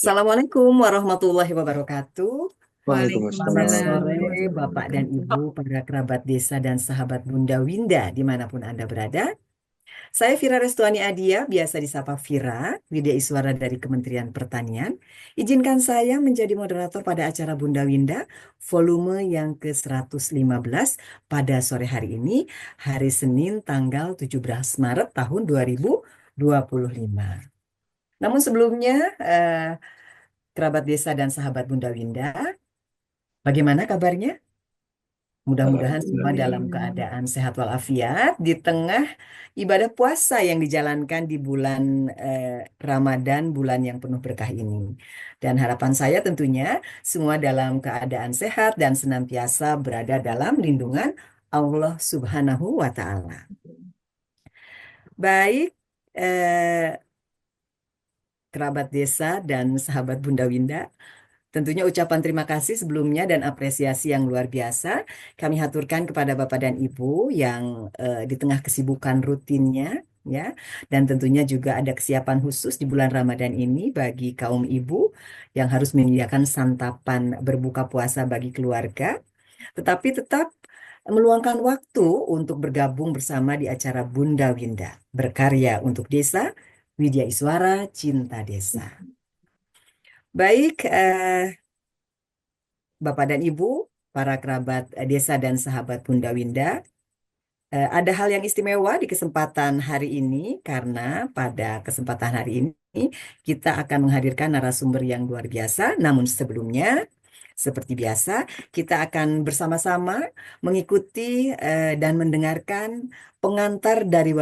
Assalamualaikum warahmatullahi wabarakatuh. Selamat Waalaikumsalam sore warahmatullahi Bapak dan Ibu, wabarakatuh. para kerabat desa dan sahabat Bunda Winda dimanapun Anda berada. Saya Vira Restuani Adia, biasa disapa Vira, Widya Iswara dari Kementerian Pertanian. Izinkan saya menjadi moderator pada acara Bunda Winda, volume yang ke-115 pada sore hari ini, hari Senin tanggal 17 Maret tahun 2025. Namun sebelumnya, kerabat desa dan sahabat Bunda Winda, bagaimana kabarnya? Mudah-mudahan semua Alhamdulillah. dalam keadaan sehat walafiat di tengah ibadah puasa yang dijalankan di bulan Ramadan, bulan yang penuh berkah ini. Dan harapan saya tentunya semua dalam keadaan sehat dan senantiasa berada dalam lindungan Allah Subhanahu wa Ta'ala. Baik, eh, kerabat desa dan sahabat Bunda Winda. Tentunya ucapan terima kasih sebelumnya dan apresiasi yang luar biasa kami haturkan kepada Bapak dan Ibu yang di tengah kesibukan rutinnya, ya, dan tentunya juga ada kesiapan khusus di bulan Ramadan ini bagi kaum ibu yang harus menyediakan santapan berbuka puasa bagi keluarga, tetapi tetap meluangkan waktu untuk bergabung bersama di acara Bunda Winda, berkarya untuk desa, Widya Iswara, Cinta Desa. Baik, Bapak dan Ibu, para kerabat desa dan sahabat Bunda Winda, ada hal yang istimewa di kesempatan hari ini karena pada kesempatan hari ini kita akan menghadirkan narasumber yang luar biasa. Namun sebelumnya, seperti biasa, kita akan bersama-sama mengikuti dan mendengarkan pengantar dari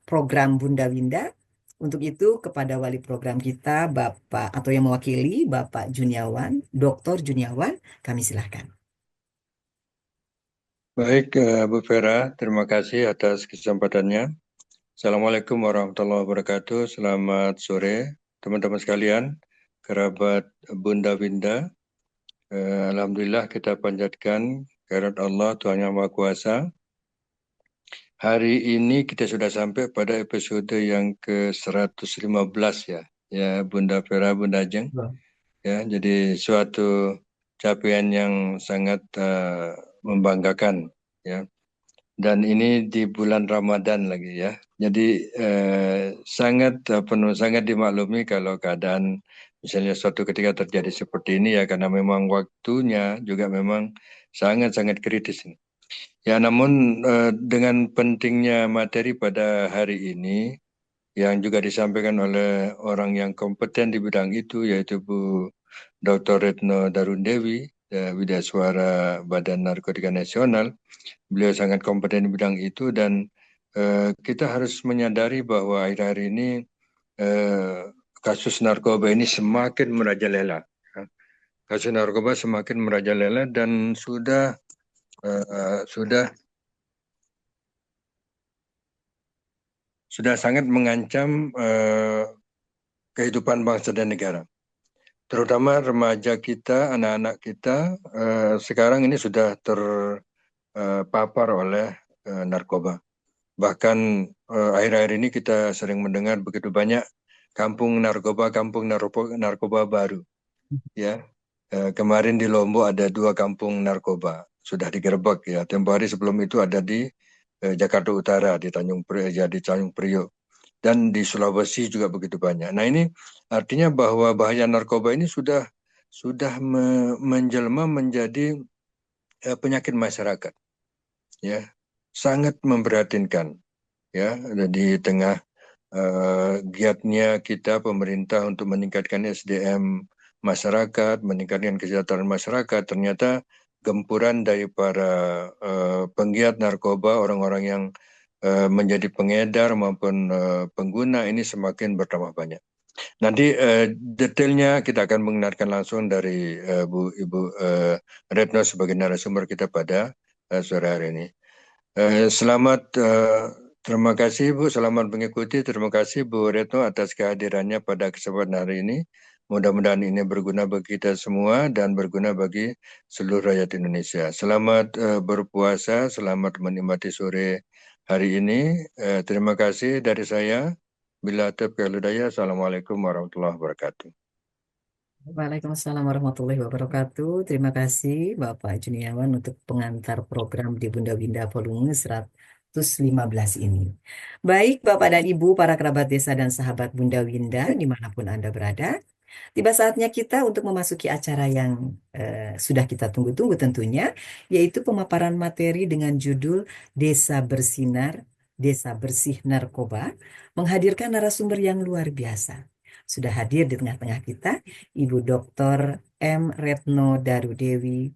program Bunda Winda. Untuk itu, kepada wali program kita, Bapak atau yang mewakili Bapak Juniawan, Dr. Juniawan, kami silahkan. Baik, Bu Vera, terima kasih atas kesempatannya. Assalamualaikum warahmatullahi wabarakatuh. Selamat sore, teman-teman sekalian, kerabat Bunda Winda. Alhamdulillah kita panjatkan kehadirat Allah, Tuhan Yang Maha Kuasa. Hari ini kita sudah sampai pada episode yang ke-115 ya Bunda Vera, Bunda Ajeng. Ya, jadi suatu capaian yang sangat membanggakan ya. Dan ini di bulan Ramadan lagi ya. Jadi sangat dimaklumi kalau keadaan misalnya suatu ketika terjadi seperti ini ya, karena memang waktunya juga memang sangat-sangat kritis ini. Ya, namun dengan pentingnya materi pada hari ini yang juga disampaikan oleh orang yang kompeten di bidang itu, yaitu Bu Dr. Retno Darundewi, Widya Suara Badan Narkotika Nasional. Beliau sangat kompeten di bidang itu dan kita harus menyadari bahwa akhir-akhir ini kasus narkoba ini semakin merajalela. Kasus narkoba semakin merajalela dan sudah sangat mengancam kehidupan bangsa dan negara. Terutama remaja kita, anak-anak kita sekarang ini sudah terpapar oleh narkoba. Bahkan akhir-akhir ini kita sering mendengar begitu banyak kampung narkoba baru. Ya, kemarin di Lombok ada 2 kampung narkoba sudah digerebek ya. Tempo hari sebelum itu ada di Jakarta Utara di Tanjung Priok dan di Sulawesi juga begitu banyak. Nah, ini artinya bahwa bahaya narkoba ini sudah menjelma menjadi penyakit masyarakat. Ya, sangat memprihatinkan. Ya, di tengah giatnya kita pemerintah untuk meningkatkan SDM masyarakat, meningkatkan kesejahteraan masyarakat, ternyata gempuran dari para penggiat narkoba, orang-orang yang menjadi pengedar maupun pengguna ini semakin bertambah banyak. Nanti detailnya kita akan mendengarkan langsung dari Ibu Retno sebagai narasumber kita pada sore hari ini. Terima kasih Bu, selamat mengikuti. Terima kasih Bu Retno atas kehadirannya pada kesempatan hari ini. Mudah-mudahan ini berguna bagi kita semua dan berguna bagi seluruh rakyat Indonesia. Selamat berpuasa, selamat menikmati sore hari ini. Terima kasih dari saya. Bila taufiq wal hidayah. Assalamualaikum warahmatullahi wabarakatuh. Waalaikumsalam warahmatullahi wabarakatuh. Terima kasih Bapak Juniawan untuk pengantar program di Bunda Winda volume 115 ini. Baik Bapak dan Ibu, para kerabat desa dan sahabat Bunda Winda, dimanapun Anda berada, tiba saatnya kita untuk memasuki acara yang sudah kita tunggu-tunggu tentunya, yaitu pemaparan materi dengan judul Desa Bersinar, Desa Bersih Narkoba, menghadirkan narasumber yang luar biasa. Sudah hadir di tengah-tengah kita, Ibu Dr. M. Retno Darudewi,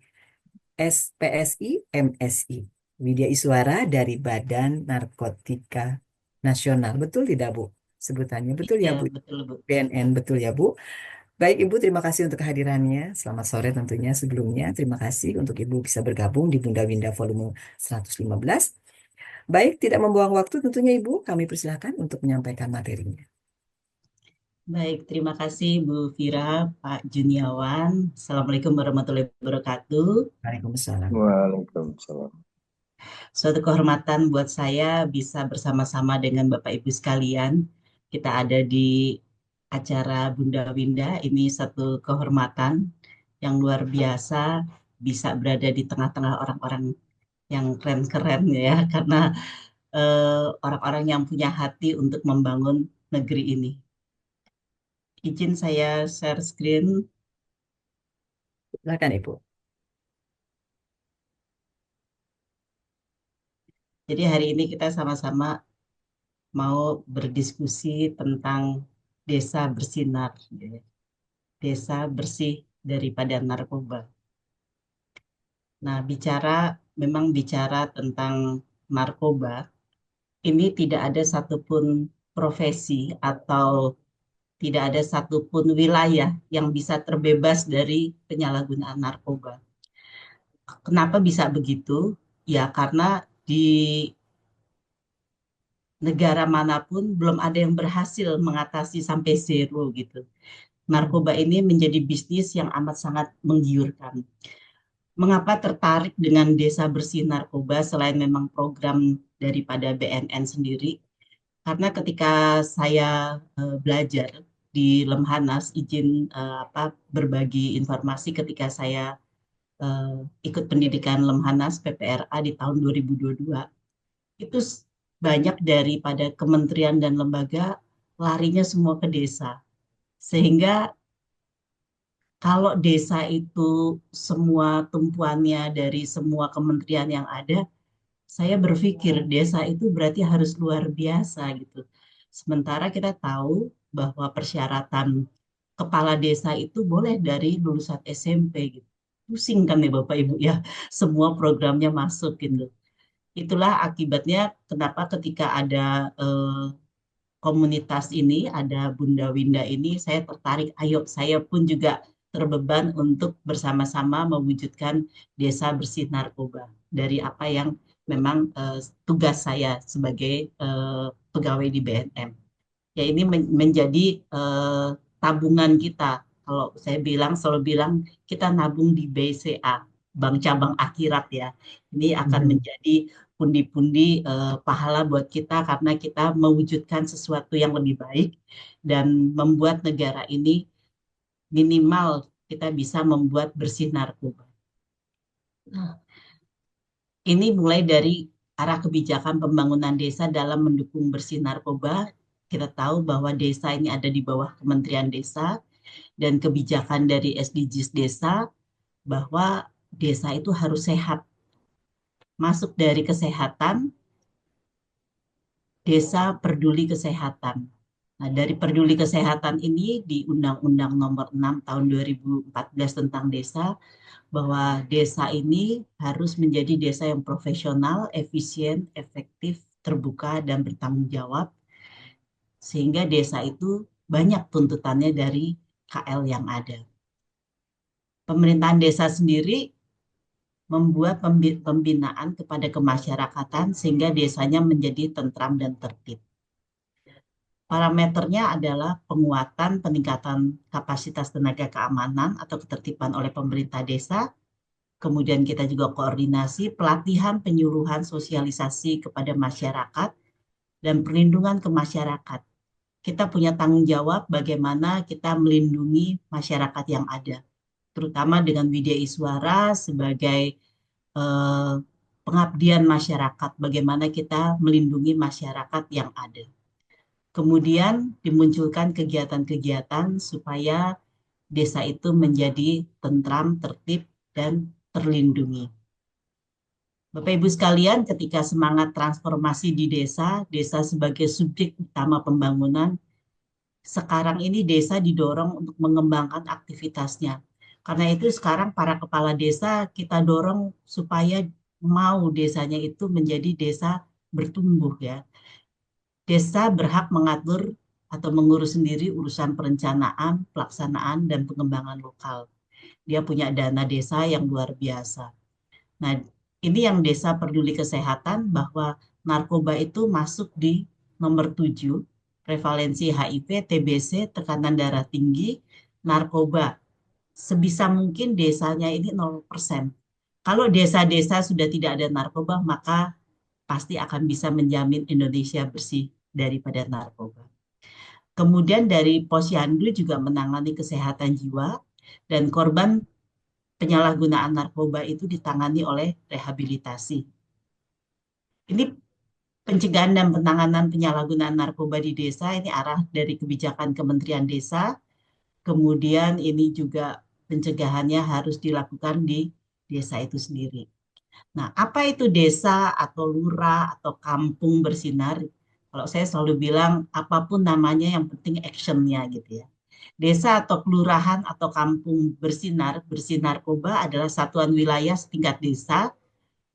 SPSI, MSI, Widya Iswara dari Badan Narkotika Nasional. Betul tidak, Bu? Sebutannya betul ya, Iya, Bu? betul, Bu. BNN, betul ya, Bu? Baik Ibu, terima kasih untuk kehadirannya. Selamat sore tentunya sebelumnya. Terima kasih untuk Ibu bisa bergabung di Bunda Winda volume 115. Baik, tidak membuang waktu tentunya Ibu, kami persilahkan untuk menyampaikan materinya. Baik, terima kasih Bu Vira, Pak Juniawan. Assalamualaikum warahmatullahi wabarakatuh. Waalaikumsalam. Waalaikumsalam. Suatu kehormatan buat saya bisa bersama-sama dengan Bapak Ibu sekalian. Kita ada di acara Bunda Winda. Ini satu kehormatan yang luar biasa bisa berada di tengah-tengah orang-orang yang keren-keren ya, karena orang-orang yang punya hati untuk membangun negeri ini. Izin saya share screen. Silakan Ibu. Jadi hari ini kita sama-sama mau berdiskusi tentang desa bersinar, ya. Desa bersih daripada narkoba. Nah, memang bicara tentang narkoba, ini tidak ada satupun profesi atau tidak ada satupun wilayah yang bisa terbebas dari penyalahgunaan narkoba. Kenapa bisa begitu? Ya, karena di negara manapun belum ada yang berhasil mengatasi sampai zero gitu. Narkoba ini menjadi bisnis yang amat sangat menggiurkan. Mengapa tertarik dengan Desa Bersih Narkoba selain memang program daripada BNN sendiri? Karena ketika saya belajar di Lemhanas, izin berbagi informasi ketika saya ikut pendidikan Lemhanas PPRA di tahun 2022, itu banyak daripada kementerian dan lembaga larinya semua ke desa. Sehingga kalau desa itu semua tumpuannya dari semua kementerian yang ada, saya berpikir desa itu berarti harus luar biasa gitu. Sementara kita tahu bahwa persyaratan kepala desa itu boleh dari lulusan SMP gitu. Pusing kan ya Bapak Ibu ya, semua programnya masuk gitu. Itulah akibatnya kenapa ketika ada komunitas ini, ada Bunda Winda ini, saya tertarik, ayo saya pun juga terbeban untuk bersama-sama mewujudkan desa bersih narkoba dari apa yang memang tugas saya sebagai pegawai di BNM. Ya ini menjadi tabungan kita. Kalau saya selalu bilang kita nabung di BCA, Bank Cabang Akhirat ya. Ini akan menjadi pundi-pundi pahala buat kita karena kita mewujudkan sesuatu yang lebih baik dan membuat negara ini minimal kita bisa membuat bersih narkoba. Nah, ini mulai dari arah kebijakan pembangunan desa dalam mendukung bersih narkoba. Kita tahu bahwa desa ini ada di bawah Kementerian Desa dan kebijakan dari SDGs desa bahwa desa itu harus sehat. Masuk dari kesehatan, desa peduli kesehatan. Nah, dari peduli kesehatan ini di Undang-Undang Nomor 6 Tahun 2014 tentang desa bahwa desa ini harus menjadi desa yang profesional, efisien, efektif, terbuka, dan bertanggung jawab, sehingga desa itu banyak tuntutannya dari KL yang ada. Pemerintahan desa sendiri membuat pembinaan kepada kemasyarakatan sehingga desanya menjadi tentram dan tertib. Parameternya adalah penguatan peningkatan kapasitas tenaga keamanan atau ketertiban oleh pemerintah desa. Kemudian kita juga koordinasi pelatihan, penyuluhan, sosialisasi kepada masyarakat, dan perlindungan ke masyarakat. Kita punya tanggung jawab bagaimana kita melindungi masyarakat yang ada, terutama dengan Widya Iswara sebagai pengabdian masyarakat, bagaimana kita melindungi masyarakat yang ada. Kemudian dimunculkan kegiatan-kegiatan supaya desa itu menjadi tentram, tertib, dan terlindungi. Bapak Ibu sekalian, ketika semangat transformasi di desa, desa sebagai subjek utama pembangunan, sekarang ini desa didorong untuk mengembangkan aktivitasnya. Karena itu sekarang para kepala desa kita dorong supaya mau desanya itu menjadi desa bertumbuh ya. Desa berhak mengatur atau mengurus sendiri urusan perencanaan, pelaksanaan, dan pengembangan lokal. Dia punya dana desa yang luar biasa. Nah, ini yang desa peduli kesehatan bahwa narkoba itu masuk di nomor 7, prevalensi HIV, TBC, tekanan darah tinggi, narkoba. Sebisa mungkin desanya ini 0%. Kalau desa-desa sudah tidak ada narkoba, maka pasti akan bisa menjamin Indonesia bersih daripada narkoba. Kemudian dari Posyandu juga menangani kesehatan jiwa dan korban penyalahgunaan narkoba itu ditangani oleh rehabilitasi. Ini pencegahan dan penanganan penyalahgunaan narkoba di desa, ini arah dari kebijakan Kementerian Desa. Kemudian ini juga pencegahannya harus dilakukan di desa itu sendiri. Nah, apa itu desa atau lurah atau kampung bersinar? Kalau saya selalu bilang, apapun namanya yang penting actionnya gitu ya. Desa atau kelurahan atau kampung bersinar, bersih narkoba adalah satuan wilayah setingkat desa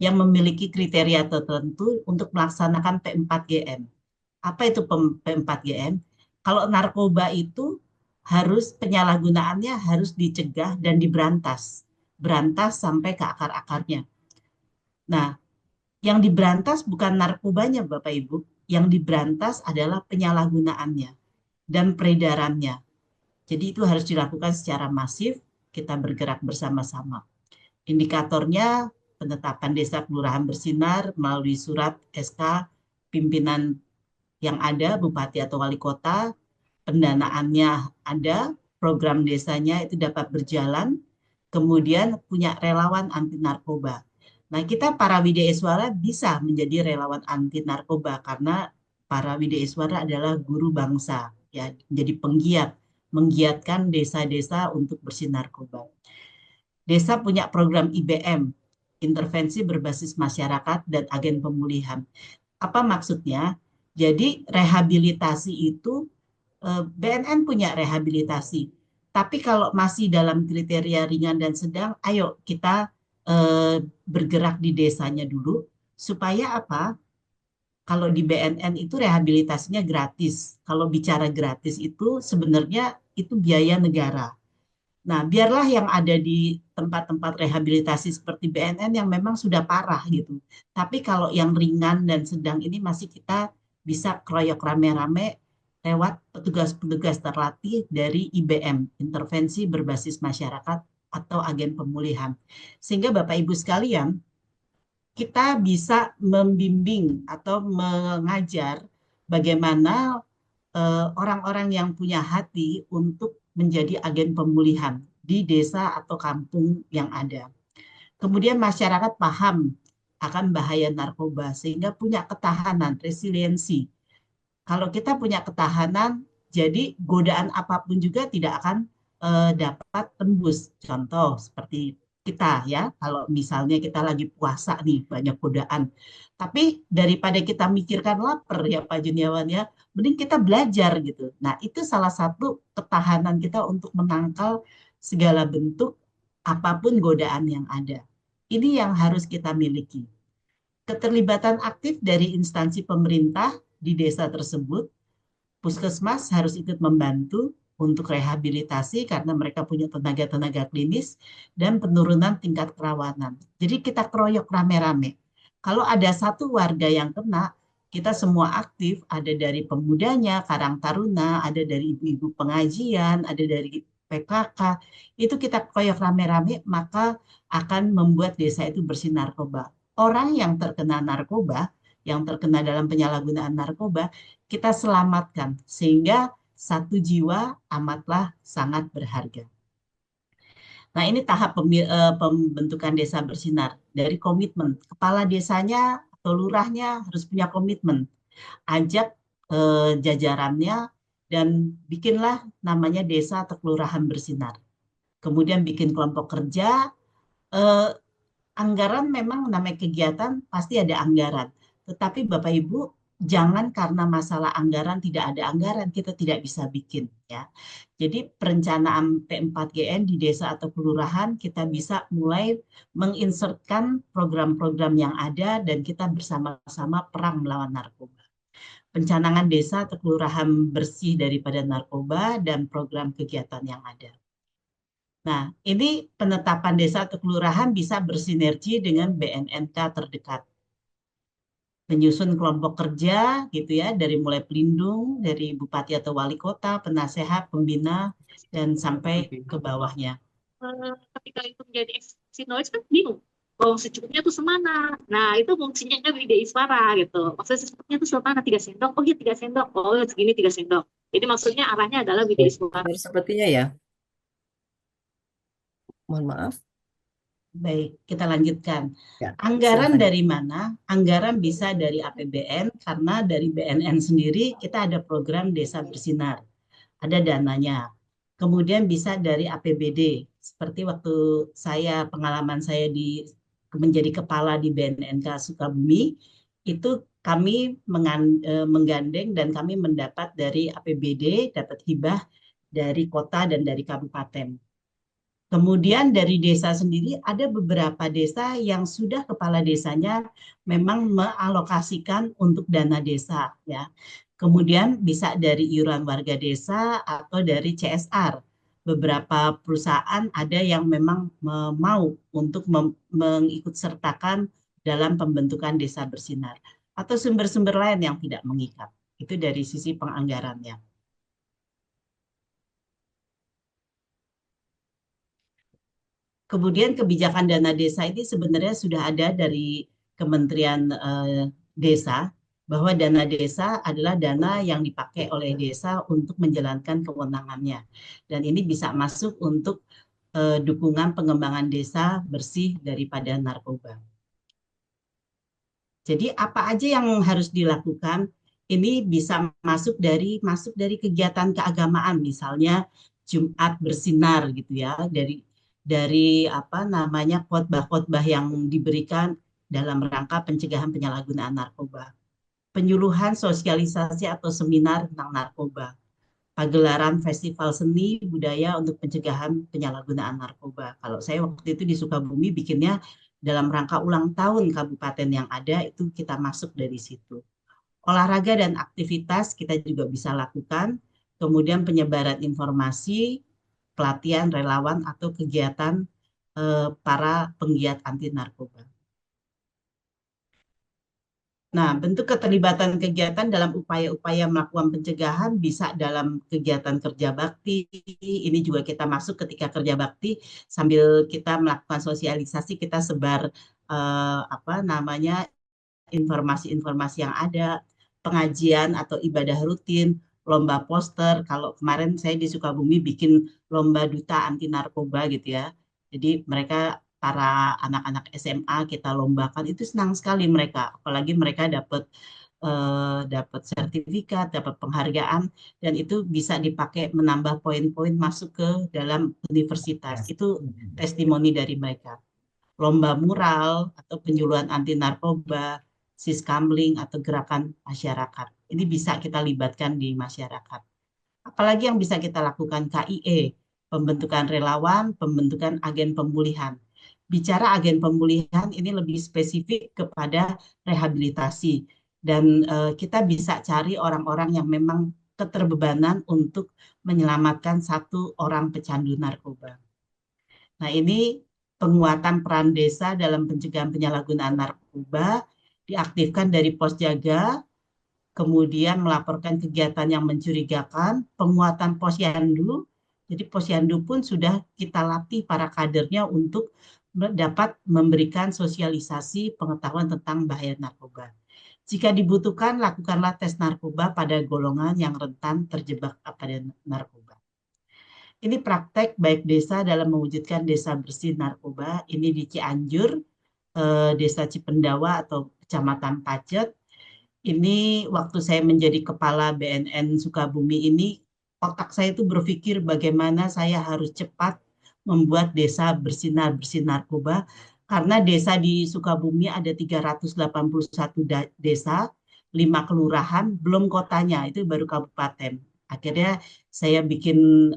yang memiliki kriteria tertentu untuk melaksanakan P4GM. Apa itu P4GM? Kalau narkoba itu harus penyalahgunaannya harus dicegah dan diberantas. Berantas sampai ke akar-akarnya. Nah, yang diberantas bukan narkobanya Bapak Ibu, yang diberantas adalah penyalahgunaannya dan peredarannya. Jadi itu harus dilakukan secara masif, kita bergerak bersama-sama. Indikatornya penetapan desa kelurahan bersinar melalui surat SK pimpinan yang ada, bupati atau wali kota, pendanaannya ada, program desanya itu dapat berjalan, kemudian punya relawan anti narkoba. Nah, kita para Widya Iswara bisa menjadi relawan anti narkoba karena para Widya Iswara adalah guru bangsa, ya, menjadi penggiat, menggiatkan desa-desa untuk bersih narkoba. Desa punya program IBM, intervensi berbasis masyarakat dan agen pemulihan. Apa maksudnya? Jadi rehabilitasi itu BNN punya rehabilitasi. Tapi kalau masih dalam kriteria ringan dan sedang, ayo kita bergerak di desanya dulu supaya apa? Kalau di BNN itu rehabilitasinya gratis. Kalau bicara gratis itu sebenarnya itu biaya negara. Nah, biarlah yang ada di tempat-tempat rehabilitasi seperti BNN yang memang sudah parah gitu. Tapi kalau yang ringan dan sedang ini masih kita bisa keroyok rame-rame lewat petugas-petugas terlatih dari IBM, intervensi berbasis masyarakat atau agen pemulihan. Sehingga Bapak Ibu sekalian, kita bisa membimbing atau mengajar bagaimana orang-orang yang punya hati untuk menjadi agen pemulihan di desa atau kampung yang ada. Kemudian masyarakat paham akan bahaya narkoba sehingga punya ketahanan, resiliensi. Kalau kita punya ketahanan, jadi godaan apapun juga tidak akan dapat tembus. Contoh seperti kita ya, kalau misalnya kita lagi puasa nih, banyak godaan. Tapi daripada kita mikirkan lapar ya Pak Juniawan ya, mending kita belajar gitu. Nah, itu salah satu ketahanan kita untuk menangkal segala bentuk apapun godaan yang ada. Ini yang harus kita miliki. Keterlibatan aktif dari instansi pemerintah di desa tersebut, puskesmas harus ikut membantu untuk rehabilitasi karena mereka punya tenaga-tenaga klinis dan penurunan tingkat kerawanan. Jadi kita keroyok rame-rame. Kalau ada satu warga yang kena, kita semua aktif, ada dari pemudanya, Karang Taruna, ada dari ibu-ibu pengajian, ada dari PKK, itu kita keroyok rame-rame, maka akan membuat desa itu bersih narkoba. Orang yang terkena narkoba, yang terkena dalam penyalahgunaan narkoba, kita selamatkan sehingga satu jiwa amatlah sangat berharga. Nah, ini tahap pembentukan desa bersinar dari komitmen. Kepala desanya atau lurahnya harus punya komitmen. Ajak jajarannya dan bikinlah namanya desa atau kelurahan bersinar. Kemudian bikin kelompok kerja. eh, Anggaran memang namanya kegiatan pasti ada anggaran. Tetapi Bapak Ibu jangan karena masalah anggaran tidak ada anggaran kita tidak bisa bikin ya. Jadi perencanaan P4GN di desa atau kelurahan kita bisa mulai menginsertkan program-program yang ada dan kita bersama-sama perang melawan narkoba. Pencanangan desa atau kelurahan bersih daripada narkoba dan program kegiatan yang ada. Nah, ini penetapan desa atau kelurahan bisa bersinergi dengan BNNK terdekat. Menyusun kelompok kerja gitu ya, dari mulai pelindung, dari bupati atau wali kota, penasehat, pembina, dan sampai ke bawahnya. Ketika itu menjadi eksekusi knowledge kan bingung. Oh, secukupnya tuh semana. Nah, itu fungsinya kan di Iswara gitu. Maksudnya secukupnya tuh semana 3 sendok. Oh iya 3 sendok. Oh segini 3 sendok. Jadi maksudnya arahnya adalah Widi Iswara. Benar sepertinya ya. Mohon maaf. Baik, kita lanjutkan. Ya, Anggaran silakan. dari mana? Anggaran bisa dari APBN, karena dari BNN sendiri kita ada program Desa Bersinar. Ada dananya. Kemudian bisa dari APBD. Seperti waktu pengalaman saya menjadi kepala di BNNK Sukabumi, itu kami menggandeng dan kami mendapat dari APBD, dapat hibah dari kota dan dari kabupaten. Kemudian dari desa sendiri ada beberapa desa yang sudah kepala desanya memang mengalokasikan untuk dana desa ya. Kemudian bisa dari iuran warga desa atau dari CSR. Beberapa perusahaan ada yang memang mau untuk mengikut sertakan dalam pembentukan desa bersinar atau sumber-sumber lain yang tidak mengikat. Itu dari sisi penganggarannya. Kemudian kebijakan dana desa ini sebenarnya sudah ada dari Kementerian Desa, bahwa dana desa adalah dana yang dipakai oleh desa untuk menjalankan kewenangannya. Dan ini bisa masuk untuk dukungan pengembangan desa bersih daripada narkoba. Jadi apa aja yang harus dilakukan? Ini bisa masuk dari kegiatan keagamaan, misalnya Jumat bersinar gitu ya, dari apa namanya khotbah-khotbah yang diberikan dalam rangka pencegahan penyalahgunaan narkoba, penyuluhan sosialisasi atau seminar tentang narkoba, pagelaran festival seni budaya untuk pencegahan penyalahgunaan narkoba. Kalau saya waktu itu di Sukabumi bikinnya dalam rangka ulang tahun kabupaten yang ada, itu kita masuk dari situ. Olahraga dan aktivitas kita juga bisa lakukan, kemudian penyebaran informasi, pelatihan relawan atau kegiatan para penggiat anti narkoba. Nah, bentuk keterlibatan kegiatan dalam upaya-upaya melakukan pencegahan bisa dalam kegiatan kerja bakti. Ini juga kita masuk ketika kerja bakti sambil kita melakukan sosialisasi, kita sebar apa namanya informasi-informasi yang ada, pengajian atau ibadah rutin, lomba poster. Kalau kemarin saya di Sukabumi bikin lomba duta anti narkoba gitu ya. Jadi mereka para anak-anak SMA kita lombakan itu senang sekali mereka, apalagi mereka dapat sertifikat, dapat penghargaan, dan itu bisa dipakai menambah poin-poin masuk ke dalam universitas. Itu testimoni dari mereka. Lomba mural atau penyuluhan anti narkoba, siskamling atau gerakan masyarakat. Ini bisa kita libatkan di masyarakat. Apalagi yang bisa kita lakukan KIE. pembentukan relawan, pembentukan agen pemulihan. Bicara agen pemulihan ini lebih spesifik kepada rehabilitasi dan kita bisa cari orang-orang yang memang keterbebanan untuk menyelamatkan satu orang pecandu narkoba. Nah, ini penguatan peran desa dalam pencegahan penyalahgunaan narkoba diaktifkan dari pos jaga, kemudian melaporkan kegiatan yang mencurigakan, penguatan posyandu. Jadi posyandu pun sudah kita latih para kadernya untuk dapat memberikan sosialisasi pengetahuan tentang bahaya narkoba. Jika dibutuhkan, lakukanlah tes narkoba pada golongan yang rentan terjebak pada narkoba. Ini praktek baik desa dalam mewujudkan desa bersih narkoba. Ini di Cianjur, Desa Cipendawa atau Kecamatan Pacet. Ini waktu saya menjadi kepala BNN Sukabumi ini, otak saya itu berpikir bagaimana saya harus cepat membuat desa bersinar bersih narkoba. Karena desa di Sukabumi ada 381 desa, 5 kelurahan, belum kotanya, itu baru kabupaten. Akhirnya saya bikin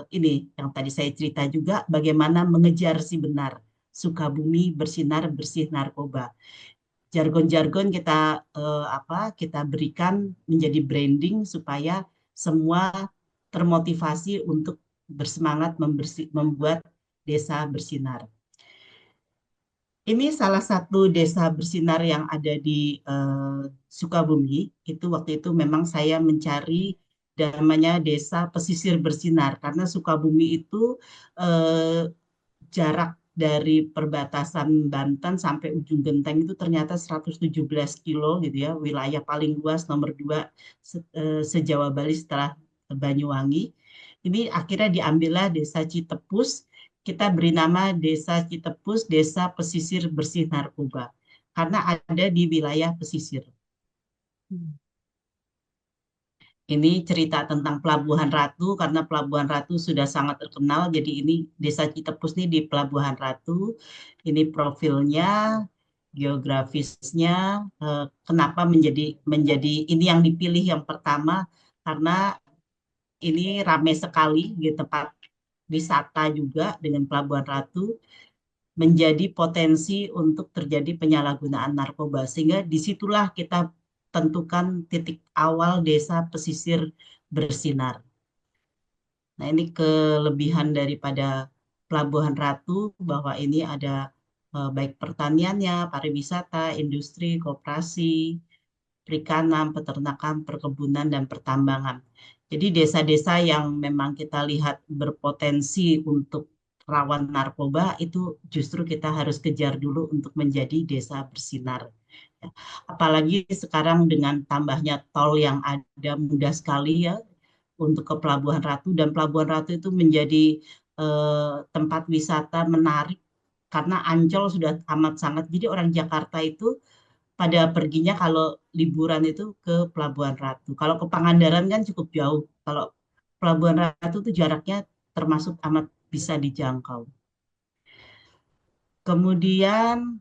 ini, yang tadi saya cerita juga, bagaimana mengejar si benar. Sukabumi bersinar bersih narkoba. Jargon-jargon kita berikan menjadi branding supaya semua termotivasi untuk bersemangat membuat desa bersinar. Ini salah satu desa bersinar yang ada di Sukabumi. Itu waktu itu memang saya mencari namanya desa pesisir bersinar karena Sukabumi itu jarak dari perbatasan Banten sampai ujung genteng itu ternyata 117 kilo gitu ya, wilayah paling luas nomor 2 se-Jawa Bali setelah Banyuwangi. Ini akhirnya diambillah desa Citepus, kita beri nama desa Citepus, desa pesisir bersih narkoba, karena ada di wilayah pesisir. Ini cerita tentang Pelabuhan Ratu, karena Pelabuhan Ratu sudah sangat terkenal. Jadi ini Desa Citepus ini di Pelabuhan Ratu. Ini profilnya, geografisnya, kenapa menjadi ini yang dipilih yang pertama, karena ini ramai sekali di tempat wisata juga dengan Pelabuhan Ratu, menjadi potensi untuk terjadi penyalahgunaan narkoba. Sehingga disitulah kita tentukan titik awal desa pesisir bersinar. Nah, ini kelebihan daripada Pelabuhan Ratu bahwa ini ada baik pertaniannya, pariwisata, industri, koperasi, perikanan, peternakan, perkebunan, dan pertambangan. Jadi desa-desa yang memang kita lihat berpotensi untuk rawan narkoba itu justru kita harus kejar dulu untuk menjadi desa bersinar. Apalagi sekarang dengan tambahnya tol yang ada mudah sekali ya untuk ke Pelabuhan Ratu, dan Pelabuhan Ratu itu menjadi tempat wisata menarik karena Ancol sudah amat sangat. Jadi orang Jakarta itu pada perginya kalau liburan itu ke Pelabuhan Ratu. Kalau ke Pangandaran kan cukup jauh. Kalau Pelabuhan Ratu itu jaraknya termasuk amat bisa dijangkau. Kemudian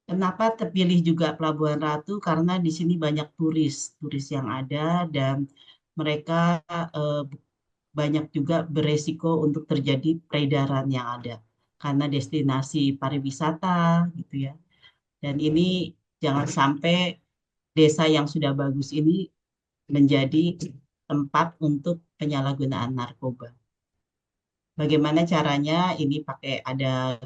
kenapa terpilih juga Pelabuhan Ratu? Karena di sini banyak turis yang ada dan mereka banyak juga beresiko untuk terjadi peredaran yang ada karena destinasi pariwisata gitu ya. Dan ini jangan sampai desa yang sudah bagus ini menjadi tempat untuk penyalahgunaan narkoba. Bagaimana caranya? Ini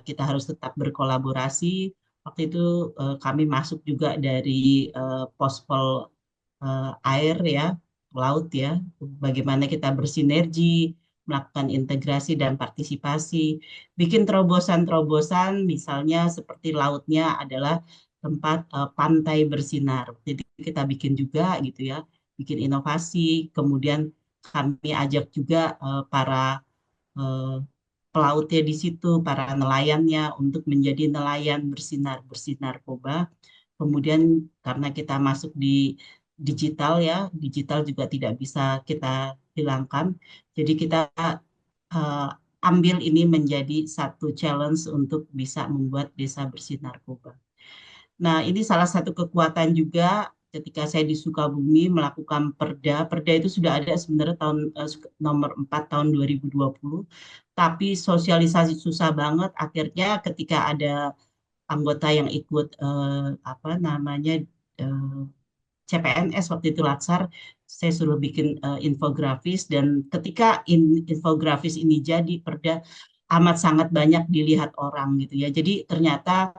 kita harus tetap berkolaborasi. Waktu itu kami masuk juga dari pospol air ya, laut ya. Bagaimana kita bersinergi, melakukan integrasi dan partisipasi, bikin terobosan-terobosan, misalnya seperti lautnya adalah tempat pantai bersinar. Jadi kita bikin juga gitu ya, bikin inovasi. Kemudian kami ajak juga para eh, pelautnya di situ, para nelayannya untuk menjadi nelayan bersinar bersih narkoba. Kemudian karena kita masuk di digital ya, digital juga tidak bisa kita hilangkan. Jadi kita eh, ambil ini menjadi satu challenge untuk bisa membuat desa bersih narkoba. Nah, ini salah satu kekuatan juga ketika saya di Sukabumi melakukan Perda. Perda itu sudah ada sebenarnya nomor 4 tahun 2020, tapi sosialisasi susah banget. Akhirnya ketika ada anggota yang ikut apa namanya eh, CPNS waktu itu Latsar, saya suruh bikin infografis dan ketika infografis ini jadi Perda amat sangat banyak dilihat orang gitu ya. Jadi ternyata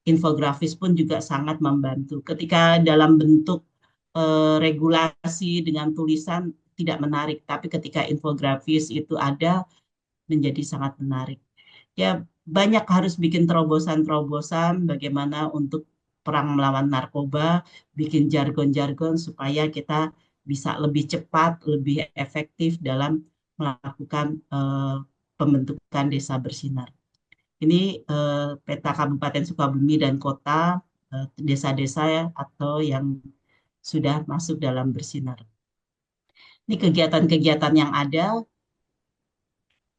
infografis pun juga sangat membantu. Ketika dalam bentuk regulasi dengan tulisan tidak menarik, tapi ketika infografis itu ada menjadi sangat menarik. Ya, banyak harus bikin terobosan-terobosan bagaimana untuk perang melawan narkoba, bikin jargon-jargon supaya kita bisa lebih cepat, lebih efektif dalam melakukan pembentukan desa bersinar. Ini peta Kabupaten Sukabumi dan kota, desa-desa ya, atau yang sudah masuk dalam bersinar. Ini kegiatan-kegiatan yang ada,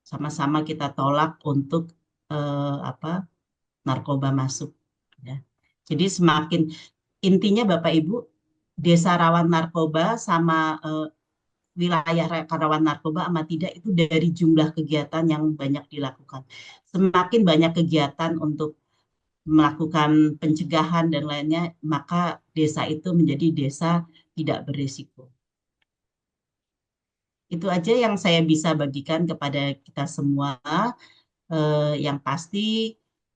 sama-sama kita tolak untuk apa narkoba masuk. Ya. Jadi semakin intinya Bapak Ibu, desa rawan narkoba sama wilayah rawan narkoba sama tidak itu dari jumlah kegiatan yang banyak dilakukan. Semakin banyak kegiatan untuk melakukan pencegahan dan lainnya, maka desa itu menjadi desa tidak berisiko. Itu aja yang saya bisa bagikan kepada kita semua. Yang pasti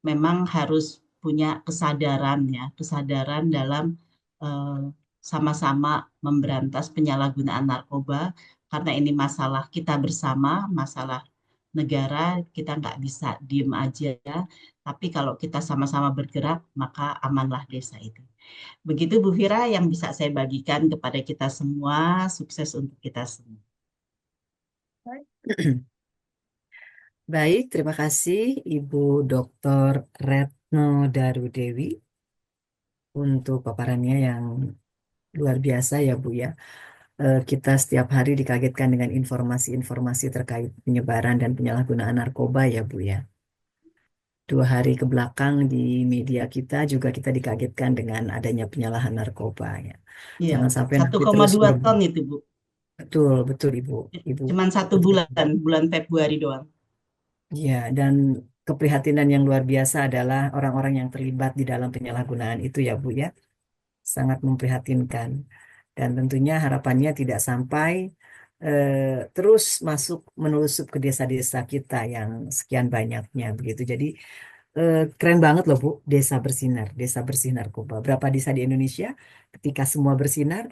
memang harus punya kesadaran ya, kesadaran dalam eh, sama-sama memberantas penyalahgunaan narkoba karena ini masalah kita bersama, masalah negara, kita nggak bisa diem aja. Tapi kalau kita sama-sama bergerak, maka amanlah desa itu. Begitu Bu Fira yang bisa saya bagikan kepada kita semua, sukses untuk kita semua. Baik, terima kasih Ibu Dr. Retno Darudewi untuk paparannya yang luar biasa ya Bu ya. Kita setiap hari dikagetkan dengan informasi-informasi terkait penyebaran dan penyalahgunaan narkoba ya Bu ya. 2 hari ke belakang di media kita juga kita dikagetkan dengan adanya penyalahan narkoba ya. Iya, Jangan sampai nanti terus 1,2 ton itu Bu. betul betul Ibu, Ibu Cuman satu betul. bulan Februari doang. Ya, dan keprihatinan yang luar biasa adalah orang-orang yang terlibat di dalam penyalahgunaan itu ya Bu ya. Sangat memprihatinkan. Dan tentunya harapannya tidak sampai terus masuk menelusup ke desa-desa kita yang sekian banyaknya begitu. Jadi keren banget loh Bu, desa bersih narkoba. Berapa desa di Indonesia? Ketika semua bersinar,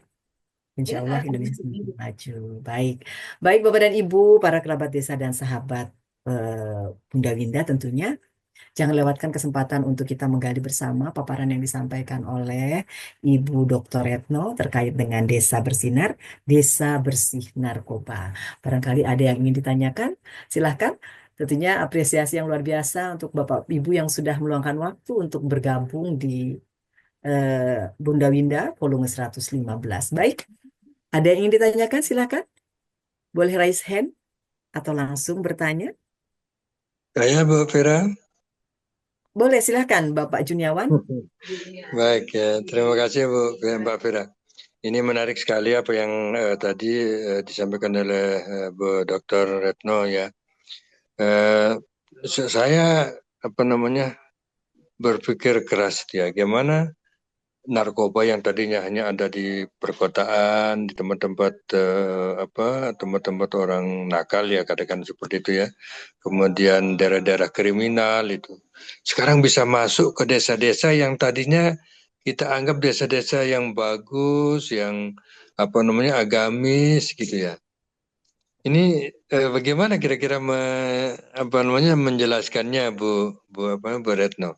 insya Ya, Allah Indonesia semakin maju. Baik, baik Bapak dan Ibu, para kerabat desa dan sahabat Bunda Winda tentunya. Jangan lewatkan kesempatan untuk kita menggali bersama paparan yang disampaikan oleh Ibu Dr. Retno terkait dengan Desa Bersinar, Desa Bersih Narkoba. Barangkali ada yang ingin ditanyakan, silahkan. Tentunya apresiasi yang luar biasa untuk Bapak Ibu yang sudah meluangkan waktu untuk bergabung di Bunda Winda volume 115. Baik, ada yang ingin ditanyakan, silahkan. Boleh raise hand atau langsung bertanya. Saya Bu Vera. Boleh, silahkan Bapak Juniawan. Baik, ya. Terima kasih Mbak Vera. Ini menarik sekali apa yang tadi disampaikan oleh Bu Dr. Retno ya. Saya berpikir keras ya, gimana narkoba yang tadinya hanya ada di perkotaan, di tempat-tempat tempat-tempat orang nakal ya, katakan seperti itu ya. Kemudian daerah-daerah kriminal itu. Sekarang bisa masuk ke desa-desa yang tadinya kita anggap desa-desa yang bagus, yang agamis gitu ya. Ini bagaimana kira-kira menjelaskannya Bu Retno?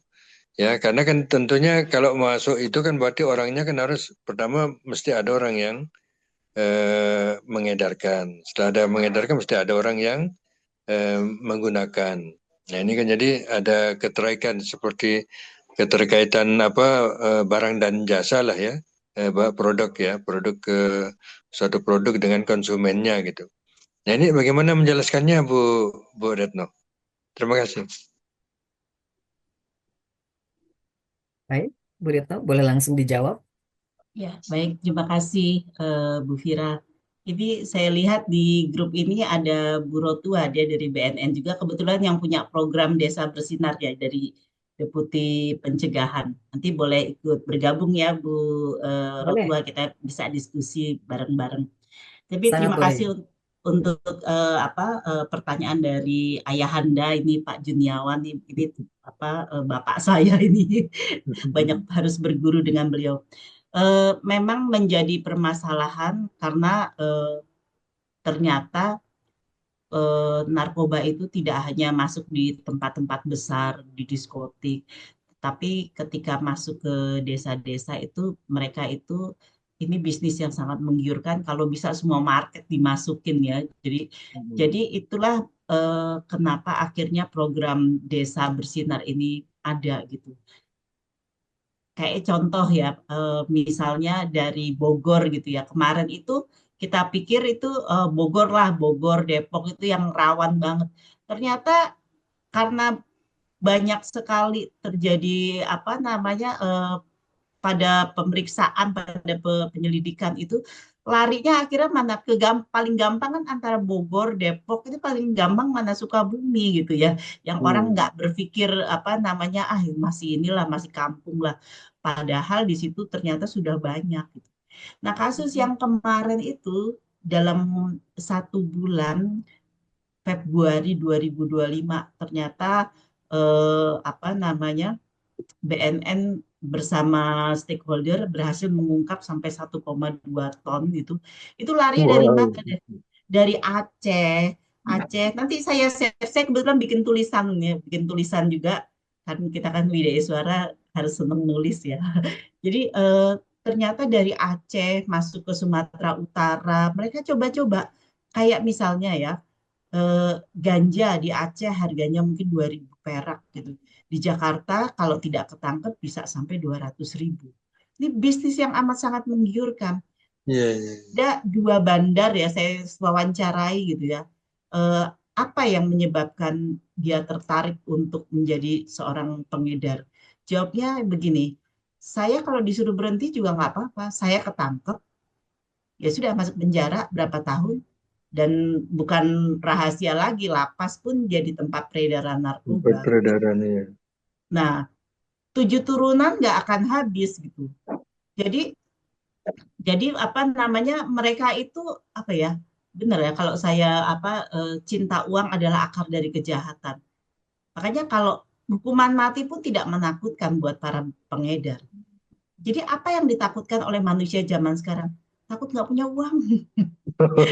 Ya, karena kan tentunya kalau masuk itu kan berarti orangnya kan harus pertama mesti ada orang yang mengedarkan. Setelah ada mengedarkan mesti ada orang yang menggunakan. Nah, ini kan jadi ada keterkaitan barang dan jasa lah ya, produk ya, suatu produk dengan konsumennya gitu. Nah, ini bagaimana menjelaskannya Bu Retno? Terima kasih. Baik, Bu Retno, boleh langsung dijawab? Ya, baik. Terima kasih, Bu Fira. Ini saya lihat di grup ini ada Bu Rotua, dia dari BNN juga. Kebetulan yang punya program Desa Bersinar ya, dari Deputi Pencegahan. Nanti boleh ikut bergabung ya, Bu Boleh. Rotua. Kita bisa diskusi bareng-bareng. Tapi Sangat terima kasih boleh. untuk pertanyaan dari Ayahanda ini Pak Juniawan ini bapak saya ini banyak harus berguru dengan beliau. Memang menjadi permasalahan karena ternyata narkoba itu tidak hanya masuk di tempat-tempat besar, di diskotik, tapi ketika masuk ke desa-desa itu mereka itu ini bisnis yang sangat menggiurkan kalau bisa semua market dimasukin ya. Jadi itulah kenapa akhirnya program Desa Bersinar ini ada gitu. Kayak contoh ya, misalnya dari Bogor gitu ya. Kemarin itu kita pikir itu Bogor lah, Bogor, Depok itu yang rawan banget. Ternyata karena banyak sekali terjadi apa namanya pada pemeriksaan, pada penyelidikan itu larinya akhirnya mana paling gampang kan antara Bogor, Depok itu paling gampang mana Sukabumi gitu ya. Yang orang nggak berpikir apa namanya masih inilah masih kampung lah. Padahal di situ ternyata sudah banyak gitu. Nah, kasus yang kemarin itu dalam 1 bulan Februari 2025 ternyata apa namanya BNN bersama stakeholder berhasil mengungkap sampai 1,2 ton gitu. Itu lari dari Wow. mana? Dari Aceh. Aceh. Nanti saya kebetulan bikin tulisan juga. Kan kita kan Widya Suara harus seneng nulis ya. Jadi ternyata dari Aceh masuk ke Sumatera Utara, mereka coba-coba kayak misalnya ya ganja di Aceh harganya mungkin 2.000 perak gitu. Di Jakarta kalau tidak ketangkep bisa sampai 200.000. Ini bisnis yang amat sangat menggiurkan. Iya, iya. Ada 2 bandar ya saya wawancarai gitu ya. Eh, Apa yang menyebabkan dia tertarik untuk menjadi seorang pengedar? Jawabnya begini, saya kalau disuruh berhenti juga nggak apa-apa. Saya ketangkep, ya sudah masuk penjara berapa tahun, dan bukan rahasia lagi, lapas pun jadi tempat peredaran Tempat narkoba. peredaran ya. Nah, 7 turunan nggak akan habis gitu. Jadi, jadi apa namanya mereka itu apa ya? Benar ya kalau saya cinta uang adalah akar dari kejahatan. Makanya kalau hukuman mati pun tidak menakutkan buat para pengedar. Jadi apa yang ditakutkan oleh manusia zaman sekarang? Takut nggak punya uang, takut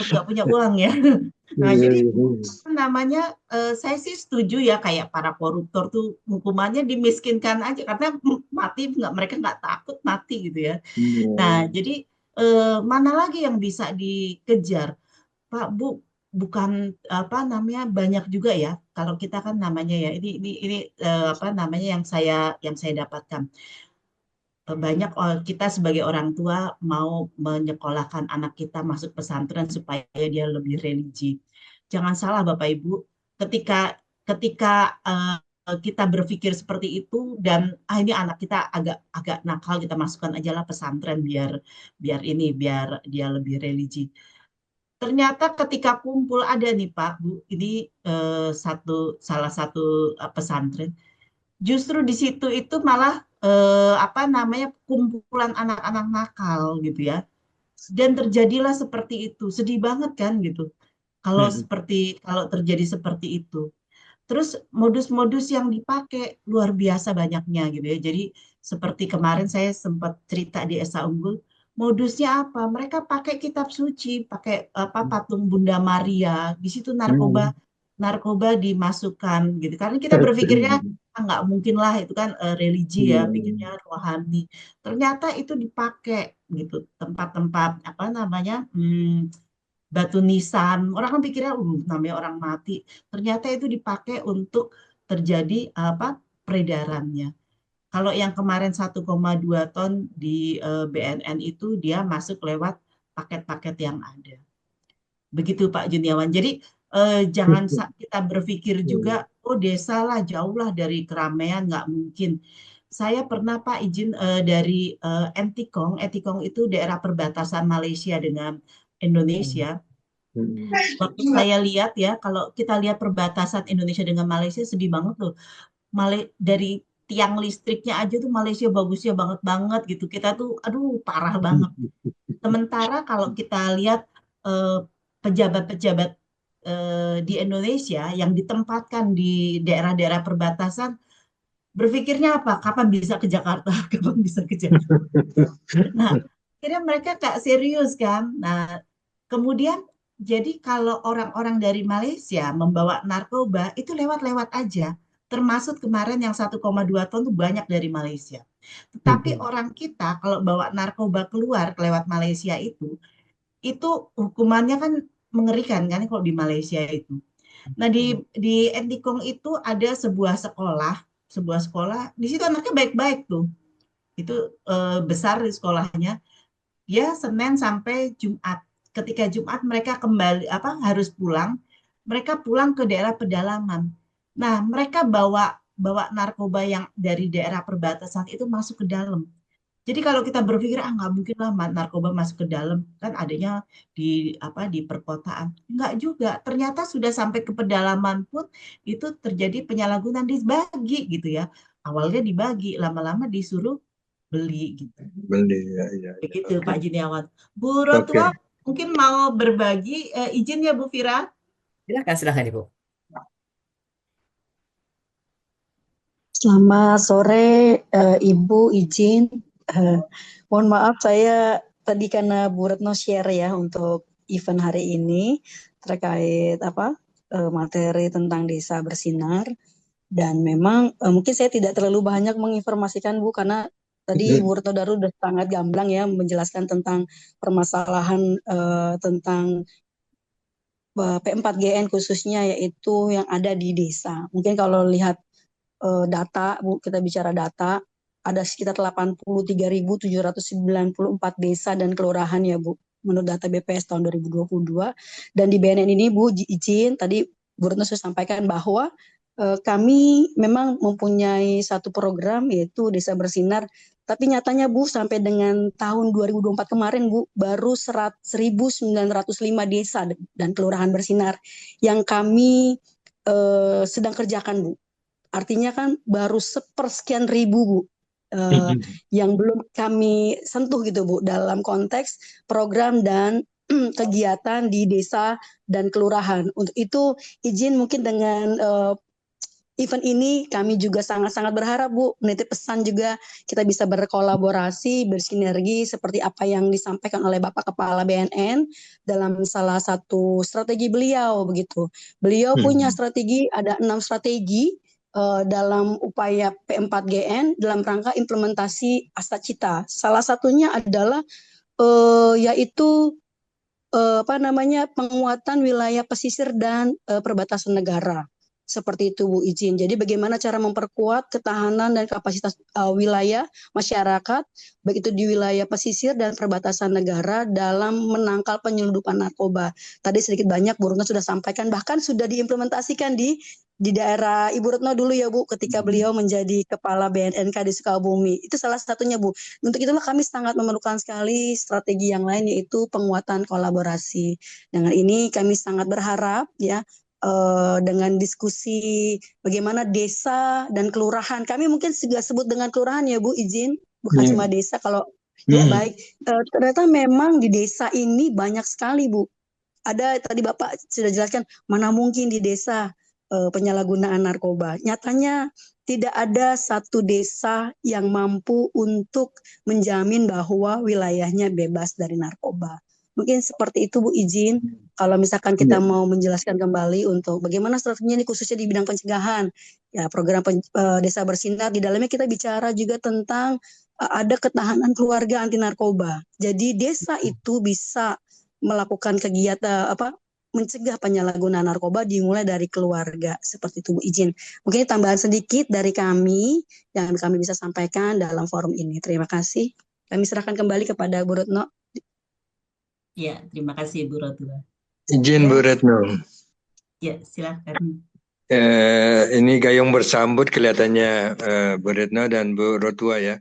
nggak punya uang ya. Nah, Iya, jadi iya. namanya saya sih setuju ya kayak para koruptor tuh hukumannya dimiskinkan aja karena mati nggak mereka nggak takut mati gitu ya. Nah, Iya. jadi mana lagi yang bisa dikejar, Pak Bu? Bukan apa namanya banyak juga ya. Kalau kita kan namanya ya ini apa namanya yang saya dapatkan banyak kita sebagai orang tua mau menyekolahkan anak kita masuk pesantren supaya dia lebih religi. Jangan salah Bapak Ibu, ketika ketika kita berpikir seperti itu dan ini anak kita agak agak nakal kita masukkan aja lah pesantren biar biar ini biar dia lebih religi. Ternyata ketika kumpul ada nih Pak Bu, ini salah satu pesantren. Justru di situ itu malah apa namanya kumpulan anak-anak nakal gitu ya. Dan terjadilah seperti itu. Sedih banget kan gitu. Kalau terjadi seperti itu. Terus modus-modus yang dipakai luar biasa banyaknya gitu ya. Jadi seperti kemarin saya sempat cerita di Esa Unggul, modusnya apa? Mereka pakai kitab suci, pakai apa patung Bunda Maria. Di situ narkoba Hmm. narkoba dimasukkan gitu. Karena kita berpikirnya nggak mungkin lah itu kan religi ya, Iya. pikirnya rohani. Ternyata itu dipakai gitu tempat-tempat apa namanya batu nisan. Orang kan pikirnya, namanya orang mati. Ternyata itu dipakai untuk terjadi apa peredarannya. Kalau yang kemarin 1,2 ton di BNN itu dia masuk lewat paket-paket yang ada. Begitu Pak Juniawan. Jadi jangan kita berpikir juga, oh desa lah jauh lah dari keramaian, nggak mungkin. Saya pernah Pak izin dari Entikong. Entikong itu daerah perbatasan Malaysia dengan Indonesia. Waktu saya lihat ya, kalau kita lihat perbatasan Indonesia dengan Malaysia sedih banget loh. Dari tiang listriknya aja tuh Malaysia bagusnya banget banget gitu. Kita tuh aduh parah banget. Sementara kalau kita lihat eh, pejabat-pejabat di Indonesia yang ditempatkan di daerah-daerah perbatasan berpikirnya apa? Kapan bisa ke Jakarta? Kapan bisa ke Jakarta? Nah, akhirnya mereka gak serius kan. Nah, kemudian jadi kalau orang-orang dari Malaysia membawa narkoba itu lewat-lewat aja. Termasuk kemarin yang 1,2 ton itu banyak dari Malaysia. Tetapi orang kita kalau bawa narkoba keluar lewat Malaysia itu hukumannya kan mengerikan kan kalau di Malaysia itu. Nah, di Entikong itu ada sebuah sekolah, di situ anaknya baik-baik tuh. Itu besar di sekolahnya. Ya, Senin sampai Jumat. Ketika Jumat mereka kembali harus pulang, mereka pulang ke daerah pedalaman. Nah, mereka bawa bawa narkoba yang dari daerah perbatasan itu masuk ke dalam. Jadi kalau kita berpikir nggak mungkin lah narkoba masuk ke dalam kan adanya di perkotaan. Nggak juga. Ternyata sudah sampai ke pedalaman pun itu terjadi penyalahgunaan dibagi gitu ya. Awalnya dibagi, lama-lama disuruh beli gitu. Beli, ya. Begitu Oke. Pak Juniawan. Bu Oke. Rotwa mungkin mau berbagi izin ya Bu Fira. Silakan Ibu. Selamat sore, Ibu izin. Eh, Mohon maaf saya tadi karena Bu Retno share ya untuk event hari ini terkait materi tentang desa bersinar dan memang mungkin saya tidak terlalu banyak menginformasikan Bu karena tadi Bu Retno Daru udah sangat gamblang ya menjelaskan tentang permasalahan tentang P4GN khususnya yaitu yang ada di desa. Mungkin kalau lihat data, Bu, kita bicara data, ada sekitar 83.794 desa dan kelurahan ya, Bu, menurut data BPS tahun 2022. Dan di BNN ini, Bu, izin, tadi Bu Retno sudah sampaikan bahwa kami memang mempunyai satu program yaitu Desa Bersinar, tapi nyatanya Bu, sampai dengan tahun 2024 kemarin, Bu, baru 1.905 desa dan kelurahan bersinar yang kami sedang kerjakan, Bu. Artinya kan baru sepersekian ribu, Bu, yang belum kami sentuh gitu, Bu, dalam konteks program dan kegiatan di desa dan kelurahan. Untuk itu izin mungkin dengan event ini kami juga sangat-sangat berharap, Bu, menitip pesan juga kita bisa berkolaborasi, bersinergi seperti apa yang disampaikan oleh Bapak Kepala BNN dalam salah satu strategi beliau begitu. Beliau punya strategi, ada 6 strategi dalam upaya P4GN dalam rangka implementasi Astacita. Salah satunya adalah yaitu penguatan wilayah pesisir dan perbatasan negara. Seperti itu, Bu, izin. Jadi bagaimana cara memperkuat ketahanan dan kapasitas wilayah masyarakat, baik itu di wilayah pesisir dan perbatasan negara dalam menangkal penyelundupan narkoba. Tadi sedikit banyak Bu Retno sudah sampaikan, bahkan sudah diimplementasikan di daerah Ibu Retno dulu ya, Bu, ketika beliau menjadi Kepala BNNK di Sukabumi. Itu salah satunya, Bu. Untuk itulah kami sangat memerlukan sekali strategi yang lain, yaitu penguatan kolaborasi. Dengan ini kami sangat berharap ya, dengan diskusi bagaimana desa dan kelurahan. Kami mungkin juga sebut dengan kelurahan ya, Bu, izin. Bukan cuma desa kalau ya baik. Ternyata memang di desa ini banyak sekali, Bu. Ada tadi Bapak sudah jelaskan, mana mungkin di desa penyalahgunaan narkoba. Nyatanya tidak ada satu desa yang mampu untuk menjamin bahwa wilayahnya bebas dari narkoba. Mungkin seperti itu, Bu, izin. Kalau misalkan kita mau menjelaskan kembali untuk bagaimana strateginya ini khususnya di bidang pencegahan. Ya, program Desa Bersinar di dalamnya kita bicara juga tentang ada ketahanan keluarga anti narkoba. Jadi desa itu bisa melakukan kegiatan mencegah penyalahgunaan narkoba dimulai dari keluarga. Seperti itu, Bu, izin. Mungkin tambahan sedikit dari kami yang kami bisa sampaikan dalam forum ini. Terima kasih. Kami serahkan kembali kepada Bu Retno. Ya, terima kasih Bu Rotwa. Izin Bu Retno. Ya, silakan. Ini gayung bersambut kelihatannya Bu Retno dan Bu Rotua ya.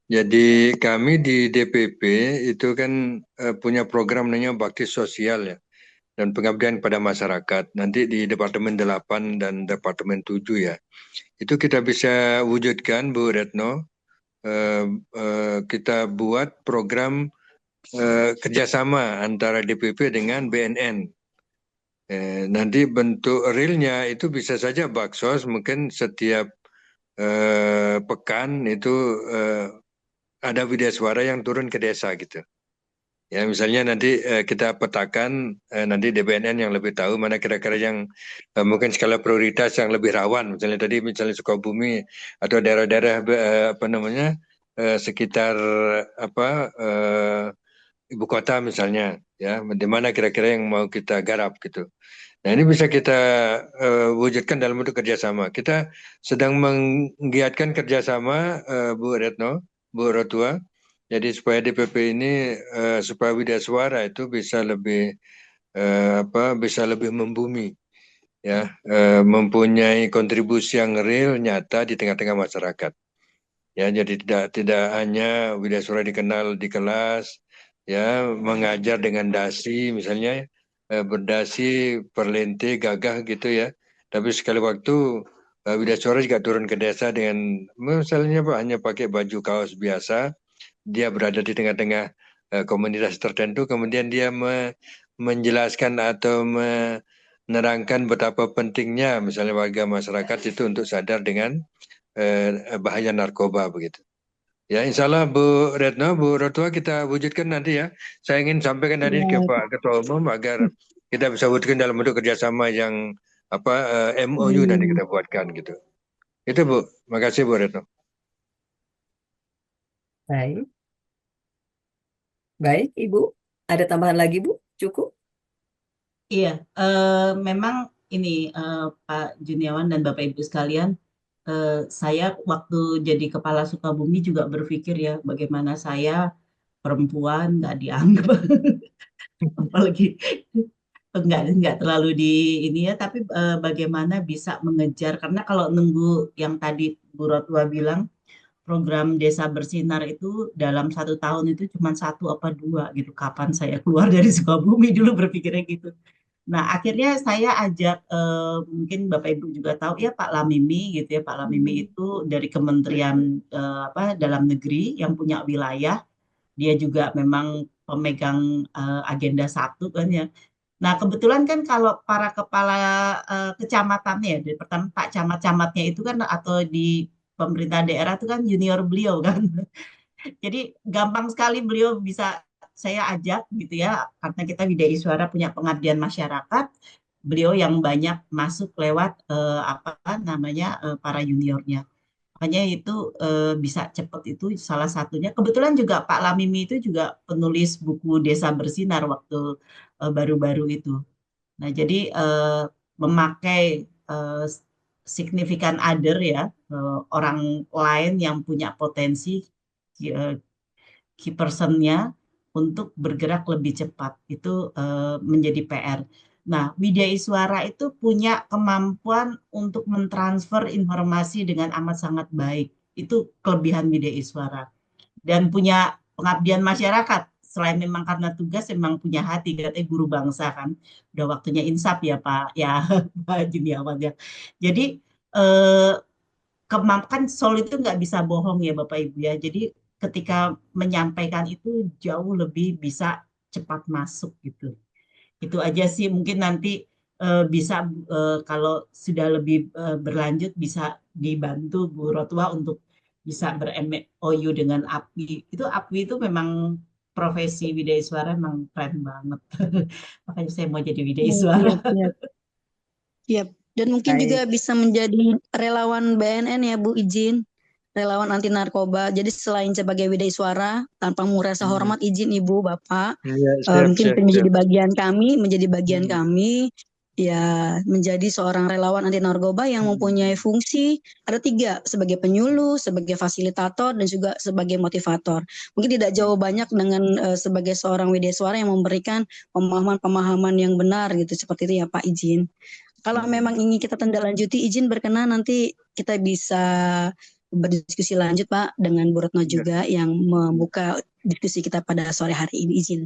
Jadi kami di DPP itu kan punya program namanya Bakti Sosial ya dan pengabdian kepada masyarakat. Nanti di Departemen 8 dan Departemen 7 ya. Itu kita bisa wujudkan Bu Retno. Kita buat program kerjasama antara DPP dengan BNN. Nanti bentuk realnya itu bisa saja baksos, mungkin setiap pekan itu ada widya suara yang turun ke desa gitu. Ya misalnya nanti kita petakan nanti DBNN yang lebih tahu mana kira-kira yang mungkin skala prioritas yang lebih rawan. Misalnya tadi misalnya Sukabumi atau daerah-daerah sekitar ibu kota misalnya ya, di mana kira-kira yang mau kita garap gitu. Nah ini bisa kita wujudkan dalam bentuk kerjasama. Kita sedang menggiatkan kerjasama Bu Retno, Bu Rotua. Jadi supaya DPP ini supaya widya suara itu bisa lebih bisa lebih membumi, ya, mempunyai kontribusi yang real nyata di tengah-tengah masyarakat. Ya jadi tidak hanya widya suara dikenal di kelas, ya mengajar dengan dasi misalnya. Berdasi, perlente, gagah gitu ya. Tapi sekali waktu widya suara juga turun ke desa dengan misalnya hanya pakai baju kaos biasa, dia berada di tengah-tengah komunitas tertentu, kemudian dia menjelaskan atau menerangkan betapa pentingnya misalnya warga masyarakat itu untuk sadar dengan bahaya narkoba begitu. Ya, insya Allah Bu Retno, Bu Rotua kita wujudkan nanti ya. Saya ingin sampaikan tadi ke Pak Ketua Umum agar kita bisa wujudkan dalam bentuk kerjasama yang MOU nanti kita buatkan gitu. Itu Bu, makasih Bu Retno. Baik. Baik, Ibu. Ada tambahan lagi, Bu? Cukup? Iya, memang ini Pak Juniawan dan Bapak Ibu sekalian, saya waktu jadi Kepala Sukabumi juga berpikir ya bagaimana saya perempuan nggak dianggap, apalagi nggak terlalu di ini ya, tapi bagaimana bisa mengejar karena kalau nunggu yang tadi Bu Rotwa bilang program Desa Bersinar itu dalam 1 tahun itu cuma 1 apa 2 gitu. Kapan saya keluar dari Sukabumi dulu berpikirnya gitu. Nah, akhirnya saya ajak mungkin Bapak Ibu juga tahu ya Pak Lamimi gitu ya. Pak Lamimi itu dari Kementerian Dalam Negeri yang punya wilayah. Dia juga memang pemegang agenda 1 kan ya. Nah, kebetulan kan kalau para kepala kecamatannya, dari pertama Pak Camat-camatnya itu kan atau di pemerintah daerah itu kan junior beliau kan. Jadi gampang sekali beliau bisa saya ajak gitu ya, karena kita Widai Suara punya pengabdian masyarakat, beliau yang banyak masuk lewat para juniornya. Makanya itu bisa cepat itu salah satunya. Kebetulan juga Pak Lamimi itu juga penulis buku Desa Bersinar waktu baru-baru itu. Nah, jadi memakai significant other ya, orang lain yang punya potensi key personnya untuk bergerak lebih cepat itu menjadi PR. Nah, Widya Iswara itu punya kemampuan untuk mentransfer informasi dengan amat sangat baik. Itu kelebihan Widya Iswara. Dan punya pengabdian masyarakat. Selain memang karena tugas, memang punya hati. Katanya guru bangsa kan. Udah waktunya insaf ya Pak, ya Pak Juniawan ya. Jadi kan Sol itu nggak bisa bohong ya Bapak Ibu ya. Jadi ketika menyampaikan itu jauh lebih bisa cepat masuk gitu. Itu aja sih mungkin nanti bisa kalau sudah lebih berlanjut bisa dibantu Bu Rotwa untuk bisa ber-MOU dengan API. Itu API itu memang profesi Widya Suara memang keren banget. Makanya saya mau jadi Widya Suara. Iya. Dan mungkin Baik. juga bisa menjadi relawan BNN ya Bu, izin. Relawan anti narkoba. Jadi selain sebagai Widya Suara, tanpa merasa hormat, izin Ibu, Bapak. Ya, mungkin menjadi bagian kami, ya menjadi seorang relawan anti narkoba yang mempunyai fungsi ada 3, sebagai penyuluh, sebagai fasilitator, dan juga sebagai motivator. Mungkin tidak jauh banyak dengan sebagai seorang Widya Suara yang memberikan pemahaman-pemahaman yang benar gitu, seperti itu ya Pak, izin. Kalau memang ingin kita tindak lanjuti, izin berkenan nanti kita bisa berdiskusi lanjut Pak dengan Bu Retno juga yang membuka diskusi kita pada sore hari ini, izin.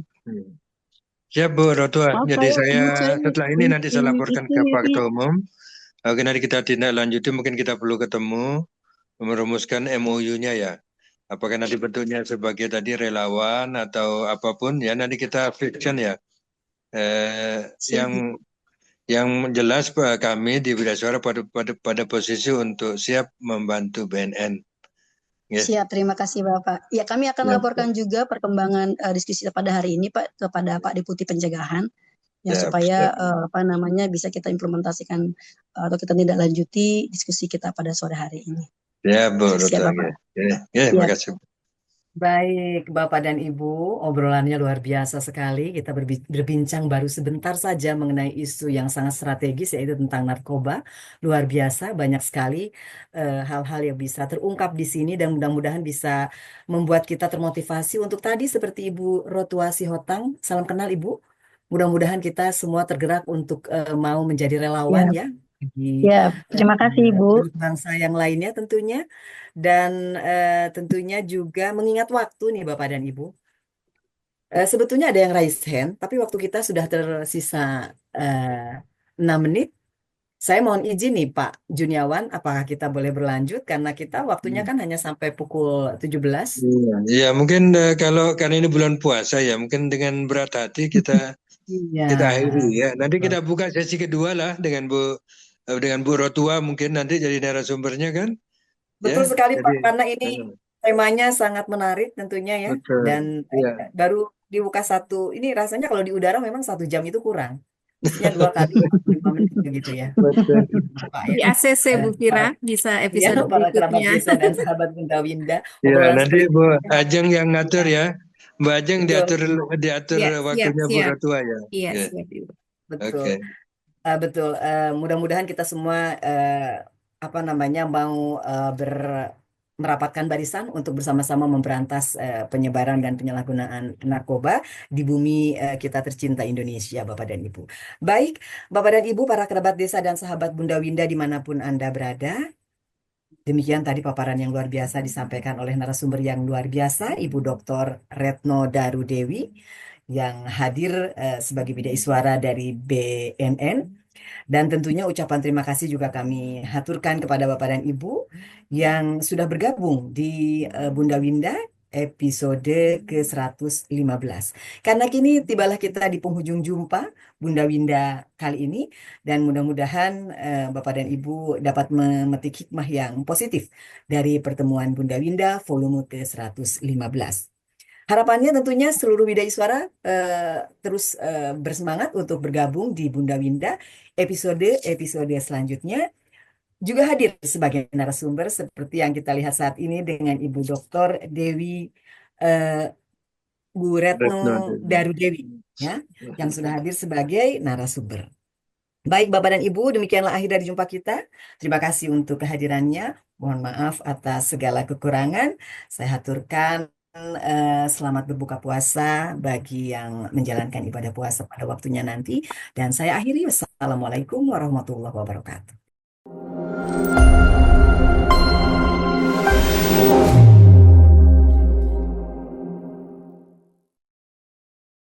Siap Bu Rotua. Maaf Jadi saya saya setelah ini nanti saya laporkan ke Pak ini Ketua Umum. Oke, nanti kita tindak lanjuti, mungkin kita perlu ketemu merumuskan MOU-nya ya. Apakah nanti bentuknya sebagai tadi relawan atau apapun ya, nanti kita fiction ya. siap, Yang jelas kami di Widya Suara pada posisi untuk siap membantu BNN. Ya. siap, terima kasih Bapak. Ya, kami akan Ya. laporkan juga perkembangan diskusi pada hari ini Pak kepada Pak Deputi Pencegahan ya Siap, supaya siap. bisa kita implementasikan atau kita tindak lanjuti diskusi kita pada sore hari ini. Ya, Bu Siap Rotua. Bapak. Ya, Siap. makasih. Baik, Bapak dan Ibu, obrolannya luar biasa sekali. Kita berbincang baru sebentar saja mengenai isu yang sangat strategis, yaitu tentang narkoba. Luar biasa, banyak sekali hal-hal yang bisa terungkap di sini dan mudah-mudahan bisa membuat kita termotivasi untuk tadi seperti Ibu Rotua Sihotang. Salam kenal Ibu. Mudah-mudahan kita semua tergerak untuk mau menjadi relawan ya bagi Ya, terima kasih Ibu. bangsa yang lainnya tentunya. Dan tentunya juga mengingat waktu nih Bapak dan Ibu. Sebetulnya ada yang raise hand, tapi waktu kita sudah tersisa 6 menit. Saya mohon izin nih Pak Juniawan, apakah kita boleh berlanjut? Karena kita waktunya kan hanya sampai pukul 17. Iya, mungkin kalau karena ini bulan puasa ya, mungkin dengan berat hati kita Iya. akhiri ya. Nanti kita buka sesi kedua lah dengan Bu Rotua, mungkin nanti jadi narasumbernya kan. Betul Ya, sekali Pak, jadi karena ini temanya sangat menarik tentunya ya. betul. Dan Ya. baru dibuka ini rasanya kalau di udara memang 1 jam itu kurang. Mestinya 2 kali 45 menit begitu ya. Betul. Pak Di ya. ACC Bu Fira bisa Ya, episode para kerabat berikutnya. desa dan sahabat Bunda Winda. Ya, Obrolan nanti seperti Bu ini. Ajeng yang ngatur ya. Mbak Ajeng Betul. diatur Ya, siap, waktunya Bu siap. Rotua ya. Iya, Ya. siap Ibu. Betul. Oke. Betul. Mudah-mudahan kita semua mau merapatkan barisan untuk bersama-sama memberantas penyebaran dan penyalahgunaan narkoba di bumi kita tercinta Indonesia, Bapak dan Ibu. Baik, Bapak dan Ibu, para kerabat desa dan sahabat Bunda Winda dimanapun Anda berada. Demikian tadi paparan yang luar biasa disampaikan oleh narasumber yang luar biasa, Ibu Dr. Retno Darudewi, yang hadir sebagai bidai suara dari BNN. Dan tentunya ucapan terima kasih juga kami haturkan kepada Bapak dan Ibu yang sudah bergabung di Bunda Winda episode ke-115. Karena kini tibalah kita di penghujung jumpa Bunda Winda kali ini, dan mudah-mudahan Bapak dan Ibu dapat memetik hikmah yang positif dari pertemuan Bunda Winda volume ke-115. Harapannya tentunya seluruh Widai Suara terus bersemangat untuk bergabung di Bunda Winda episode selanjutnya, juga hadir sebagai narasumber seperti yang kita lihat saat ini dengan Ibu Dr. Dewi Bu Retno Darudewi ya, yang sudah hadir sebagai narasumber. Baik Bapak dan Ibu, demikianlah akhir dari jumpa kita. Terima kasih untuk kehadirannya. Mohon maaf atas segala kekurangan. Saya haturkan selamat berbuka puasa bagi yang menjalankan ibadah puasa pada waktunya nanti. Dan saya akhiri. Wassalamualaikum warahmatullahi wabarakatuh.